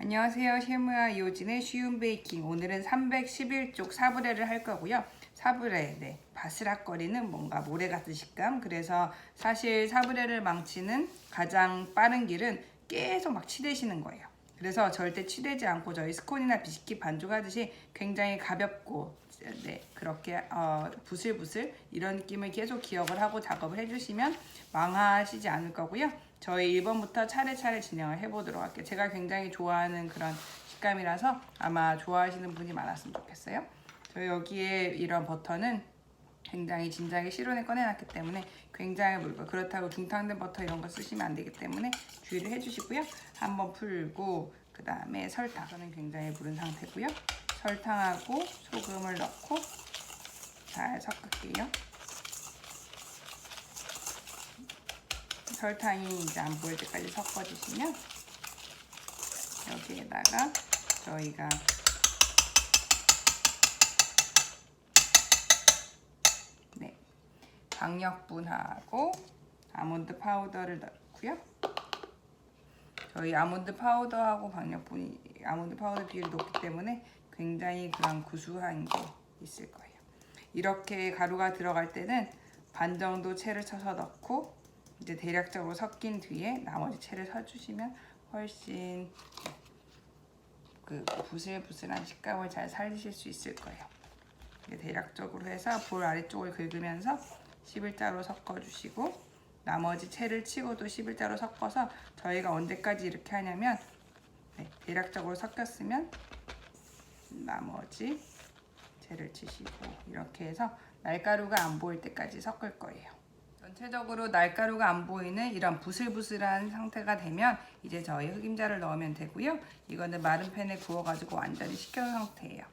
안녕하세요. 셰프야 이호진의 쉬운 베이킹. 오늘은 311쪽 사브레를 할 거고요. 사브레, 바스락거리는 뭔가 모래 같은 식감. 그래서 사실 사브레를 망치는 가장 빠른 길은 계속 막 치대시는 거예요. 그래서 절대 치대지 않고 저희 스콘이나 비스킷 반죽하듯이 굉장히 가볍고 그렇게 부슬부슬 이런 느낌을 계속 기억을 하고 작업을 해주시면 망하시지 않을 거고요. 저희 1번부터 차례차례 진행을 해보도록 할게요. 제가 굉장히 좋아하는 그런 식감이라서 아마 좋아하시는 분이 많았으면 좋겠어요. 저희 여기에 이런 버터는 굉장히 진작에 실온에 꺼내놨기 때문에 굉장히 묽어요. 그렇다고 중탕된 버터 이런 거 쓰시면 안 되기 때문에 주의를 해주시고요. 한번 풀고 그 다음에 설탕, 저는 굉장히 무른 상태고요. 설탕하고 소금을 넣고 잘 섞을게요. 설탕이 이제 안 보일 때까지 섞어주시면 여기에다가 저희가 박력분하고 아몬드 파우더를 넣고요. 저희 아몬드 파우더하고 아몬드 파우더 비율이 높기 때문에 굉장히 그런 구수한 게 있을 거예요. 이렇게 가루가 들어갈 때는 반 정도 채를 쳐서 넣고 이제 대략적으로 섞인 뒤에 나머지 채를 서주시면 훨씬 그 부슬부슬한 식감을 잘 살리실 수 있을 거예요. 대략적으로 해서 볼 아래쪽을 긁으면서 11자로 섞어주시고 나머지 채를 치고도 11자로 섞어서 저희가 언제까지 이렇게 하냐면 대략적으로 섞였으면 나머지 채를 치시고 이렇게 해서 날가루가 안 보일 때까지 섞을 거예요. 전체적으로 날가루가 안 보이는 이런 부슬부슬한 상태가 되면 이제 저희 흑임자를 넣으면 되고요. 이거는 마른 팬에 구워가지고 완전히 식혀놓은 상태예요.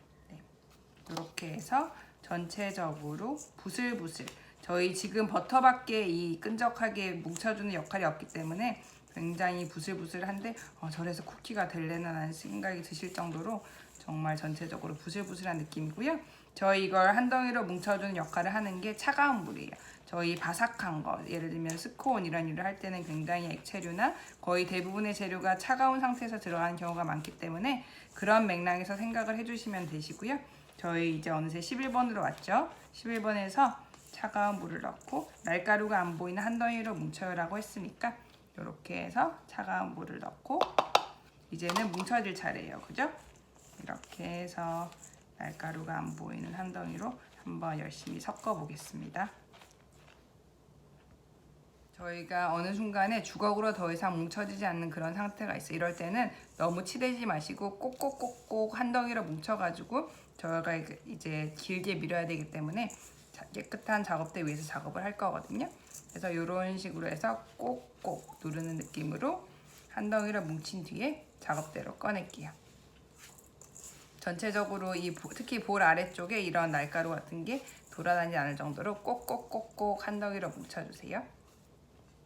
이렇게 해서 전체적으로 부슬부슬, 저희 지금 버터밖에 이 끈적하게 뭉쳐주는 역할이 없기 때문에 굉장히 부슬부슬한데 저래서 쿠키가 될래나 라는 생각이 드실 정도로 정말 전체적으로 부슬부슬한 느낌이고요. 저희 이걸 한 덩이로 뭉쳐주는 역할을 하는 게 차가운 물이에요. 저희 바삭한 거, 예를 들면 스콘 이런 일을 할 때는 굉장히 액체류나 거의 대부분의 재료가 차가운 상태에서 들어가는 경우가 많기 때문에 그런 맥락에서 생각을 해주시면 되시고요. 저희 이제 어느새 11번으로 왔죠. 11번에서 차가운 물을 넣고 날가루가 안 보이는 한 덩이로 뭉쳐요라고 했으니까 이렇게 해서 차가운 물을 넣고 이제는 뭉쳐질 차례예요. 그죠? 이렇게 해서 날가루가 안 보이는 한 덩이로 한번 열심히 섞어 보겠습니다. 저희가 어느 순간에 주걱으로 더 이상 뭉쳐지지 않는 그런 상태가 있어요. 이럴 때는 너무 치대지 마시고 꼭꼭꼭꼭 한 덩이로 뭉쳐가지고 저희가 이제 길게 밀어야 되기 때문에 깨끗한 작업대 위에서 작업을 할 거거든요. 그래서 이런 식으로 해서 꼭꼭 누르는 느낌으로 한 덩이로 뭉친 뒤에 작업대로 꺼낼게요. 전체적으로 특히 볼 아래쪽에 이런 날가루 같은 게 돌아다니지 않을 정도로 꼭꼭꼭꼭 한 덩이로 뭉쳐주세요.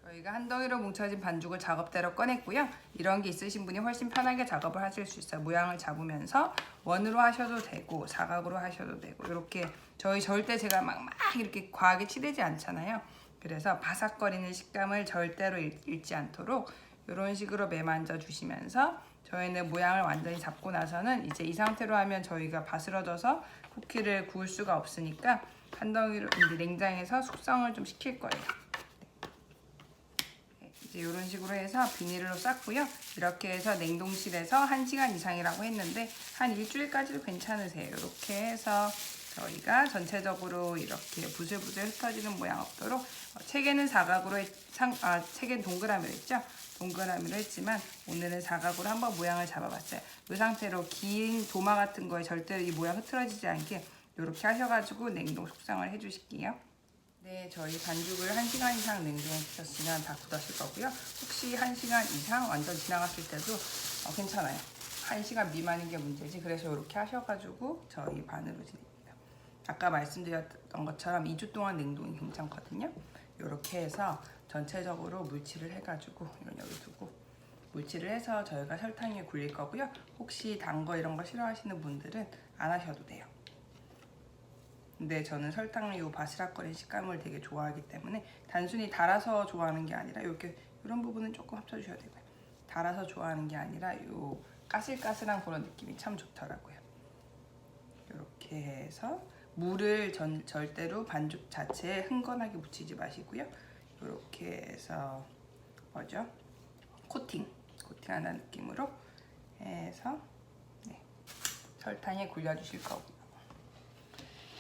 저희가 한 덩이로 뭉쳐진 반죽을 작업대로 꺼냈고요. 이런 게 있으신 분이 훨씬 편하게 작업을 하실 수 있어요. 모양을 잡으면서 원으로 하셔도 되고 사각으로 하셔도 되고 이렇게 저희 절대 제가 막 이렇게 과하게 치대지 않잖아요. 그래서 바삭거리는 식감을 절대로 잃지 않도록 이런 식으로 매만져 주시면서 저희는 모양을 완전히 잡고 나서는 이제 이 상태로 하면 저희가 바스러져서 쿠키를 구울 수가 없으니까 한 덩이로 냉장에서 숙성을 좀 시킬 거예요. 이제 이런 식으로 해서 비닐로 쌌고요. 이렇게 해서 냉동실에서 1시간 이상이라고 했는데 한 일주일까지도 괜찮으세요. 이렇게 해서 저희가 전체적으로 이렇게 부슬부슬 흩어지는 모양 없도록 책에는 사각으로 책엔 동그라미로 했죠. 동그라미로 했지만 오늘은 사각으로 한번 모양을 잡아봤어요. 이 상태로 긴 도마 같은 거에 절대로 이 모양 흐트러지지 않게 이렇게 하셔가지고 냉동 숙성을 해주실게요. 네, 저희 반죽을 1시간 이상 냉동에 두셨으면 다 굳었을 거고요. 혹시 1시간 이상 완전 지나갔을 때도 괜찮아요. 1시간 미만인 게 문제지. 그래서 이렇게 하셔가지고 저희 반으로 드립니다. 아까 말씀드렸던 것처럼 2주 동안 냉동이 괜찮거든요. 이렇게 해서 전체적으로 물칠을 해가지고 이런 여기 두고 물칠을 해서 저희가 설탕 위에 굴릴 거고요. 혹시 단 거 이런 거 싫어하시는 분들은 안 하셔도 돼요. 근데 저는 설탕류 바스락거리는 식감을 되게 좋아하기 때문에 단순히 달아서 좋아하는 게 아니라 이렇게 이런 부분은 조금 합쳐주셔야 되고요. 달아서 좋아하는 게 아니라 요 까슬까슬한 그런 느낌이 참 좋더라고요. 이렇게 해서 물을 절대로 반죽 자체에 흥건하게 묻히지 마시고요. 이렇게 해서 뭐죠? 코팅하는 느낌으로 해서 네, 설탕에 굴려주실 거고요.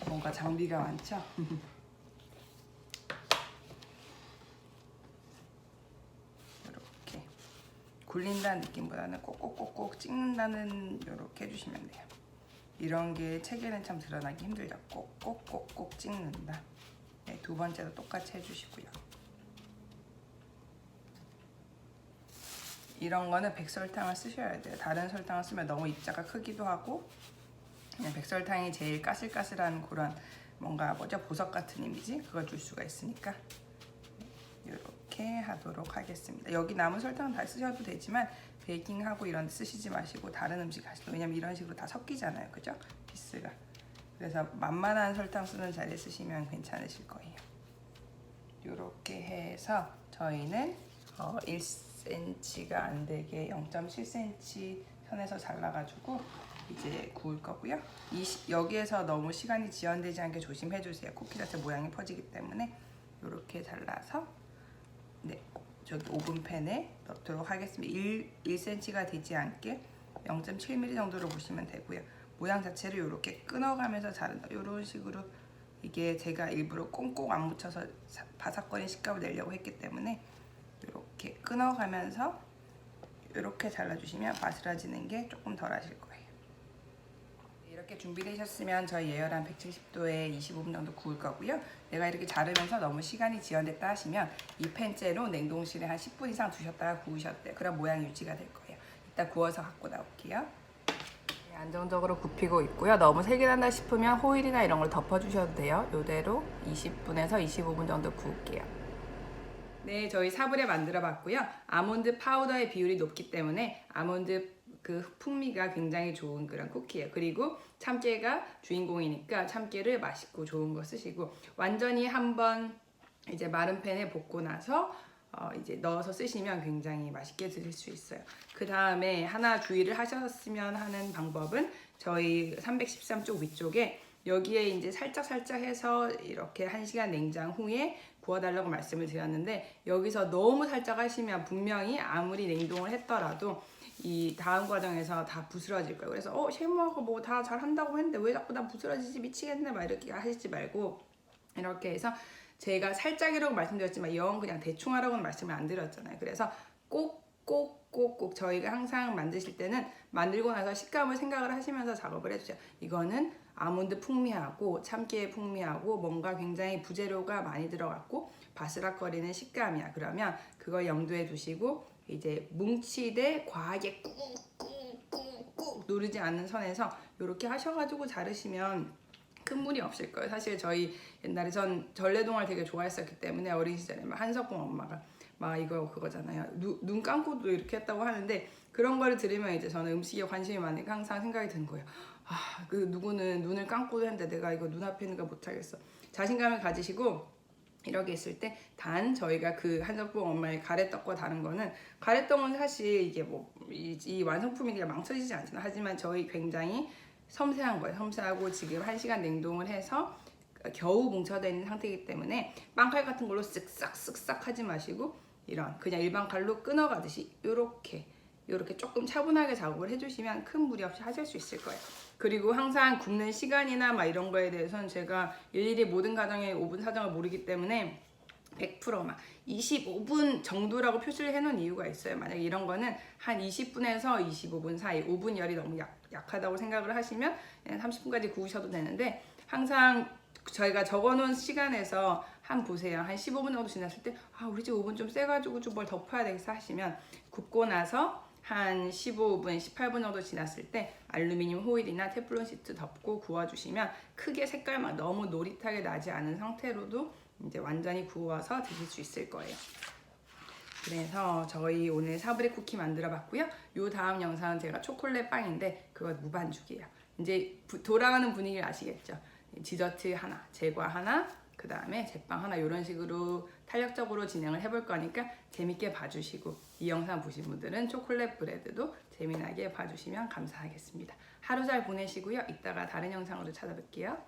뭔가 장비가 많죠? 이렇게 굴린다는 느낌보다는 꼭꼭꼭꼭 찍는다는 이렇게 해주시면 돼요. 이런 게 책에는 참 드러나기 힘들죠. 꼭꼭꼭꼭 찍는다. 네, 두 번째도 똑같이 해주시고요. 이런 거는 백설탕을 쓰셔야 돼요. 다른 설탕을 쓰면 너무 입자가 크기도 하고 그냥 백설탕이 제일 까슬까슬한 그런 뭔가 뭐죠? 보석 같은 이미지? 그걸 줄 수가 있으니까 이렇게 하도록 하겠습니다. 여기 남은 설탕은 다 쓰셔도 되지만 베이킹하고 이런 데 쓰시지 마시고 다른 음식 하시고, 왜냐면 이런 식으로 다 섞이잖아요. 그죠? 피스가. 그래서 만만한 설탕 쓰는 자리에 쓰시면 괜찮으실 거예요. 이렇게 해서 저희는 1cm가 안 되게 0.7cm 선에서 잘라가지고 이제 구울 거고요. 여기에서 너무 시간이 지연되지 않게 조심해 주세요. 쿠키 자체 모양이 퍼지기 때문에 이렇게 잘라서 네, 저기 오븐팬에 넣도록 하겠습니다. 1cm가 되지 않게 0.7mm 정도로 보시면 되고요. 모양 자체를 이렇게 끊어가면서 자른다. 이런 식으로 이게 제가 일부러 꽁꽁 안 묻혀서 바삭거린 식감을 내려고 했기 때문에 이렇게 끊어가면서 이렇게 잘라주시면 바스라지는 게 조금 덜 하실 거예요. 이렇게 준비되셨으면 저희 예열한 170도에 25분 정도 구울 거고요. 내가 이렇게 자르면서 너무 시간이 지연됐다 하시면 이 팬째로 냉동실에 한 10분 이상 두셨다가 구우셨대요. 그럼 모양이 유지가 될 거예요. 이따 구워서 갖고 나올게요. 네, 안정적으로 굽히고 있고요. 너무 세게 난다 싶으면 호일이나 이런 걸 덮어주셔도 돼요. 이대로 20분에서 25분 정도 구울게요. 네, 저희 사브레 만들어 봤고요. 아몬드 파우더의 비율이 높기 때문에 아몬드 그 풍미가 굉장히 좋은 그런 쿠키예요. 그리고 참깨가 주인공이니까 참깨를 맛있고 좋은 거 쓰시고, 완전히 한번 이제 마른 팬에 볶고 나서 이제 넣어서 쓰시면 굉장히 맛있게 드실 수 있어요. 그 다음에 하나 주의를 하셨으면 하는 방법은 저희 313쪽 위쪽에 여기에 이제 살짝 해서 이렇게 1시간 냉장 후에 구워달라고 말씀을 드렸는데, 여기서 너무 살짝 하시면 분명히 아무리 냉동을 했더라도 이 다음 과정에서 다 부스러질 거예요. 그래서 셰프하고 뭐 다 잘한다고 했는데 왜 자꾸 나 부스러지지, 미치겠네 막 이렇게 하시지 말고, 이렇게 해서 제가 살짝이라고 말씀드렸지만 영 그냥 대충 하라고는 말씀을 안 드렸잖아요. 그래서 꼭 저희가 항상 만드실 때는 만들고 나서 식감을 생각을 하시면서 작업을 해주세요. 이거는 아몬드 풍미하고 참깨의 풍미하고 뭔가 굉장히 부재료가 많이 들어갔고 바스락거리는 식감이야. 그러면 그걸 염두에 두시고 이제 뭉치되 과하게 꾹꾹꾹꾹 누르지 않는 선에서 이렇게 하셔가지고 자르시면 큰 무리 없을 거예요. 사실 저희 옛날에 전 전래동화를 되게 좋아했었기 때문에 어린 시절에 막 한석봉 엄마가 막 이거 그거잖아요. 눈 감고도 이렇게 했다고 하는데, 그런 거를 들으면 이제 저는 음식에 관심이 많으니까 항상 생각이 드는 거예요. 그 누구는 눈을 감고도 했는데 내가 이거 눈앞에 있는 거 못하겠어. 자신감을 가지시고 이렇게 있을 때, 단 저희가 그 한석봉 엄마의 가래떡과 다른 거는, 가래떡은 사실 이게 뭐 이 완성품이 망쳐지지 않잖아요. 하지만 저희 굉장히 섬세한 거예요. 섬세하고 지금 1시간 냉동을 해서 겨우 뭉쳐져 있는 상태이기 때문에 빵칼 같은 걸로 쓱싹 하지 마시고 이런 그냥 일반 칼로 끊어가듯이 이렇게 조금 차분하게 작업을 해주시면 큰 무리 없이 하실 수 있을 거예요. 그리고 항상 굽는 시간이나 막 이런 거에 대해서는 제가 일일이 모든 가정의 오븐 사정을 모르기 때문에 100% 막 25분 정도라고 표시를 해놓은 이유가 있어요. 만약에 이런 거는 한 20분에서 25분 사이, 오븐 열이 너무 약하다고 생각을 하시면 30분까지 구우셔도 되는데, 항상 저희가 적어놓은 시간에서 한 보세요. 한 15분 정도 지났을 때 우리 집 오븐 좀 세가지고 좀 뭘 덮어야 되겠어 하시면, 굽고 나서 한 15분, 18분 정도 지났을 때 알루미늄 호일이나 테플론 시트 덮고 구워주시면 크게 색깔만 너무 노릿하게 나지 않은 상태로도 이제 완전히 구워서 드실 수 있을 거예요. 그래서 저희 오늘 사브레 쿠키 만들어 봤고요. 요 다음 영상은 제가 초콜릿 빵인데 그거 무반죽이에요. 이제 돌아가는 분위기를 아시겠죠? 디저트 하나, 제과 하나, 그 다음에 제빵 하나 이런 식으로 탄력적으로 진행을 해볼 거니까 재밌게 봐주시고, 이 영상 보신 분들은 초콜릿 브레드도 재미나게 봐주시면 감사하겠습니다. 하루 잘 보내시고요. 이따가 다른 영상으로 찾아뵐게요.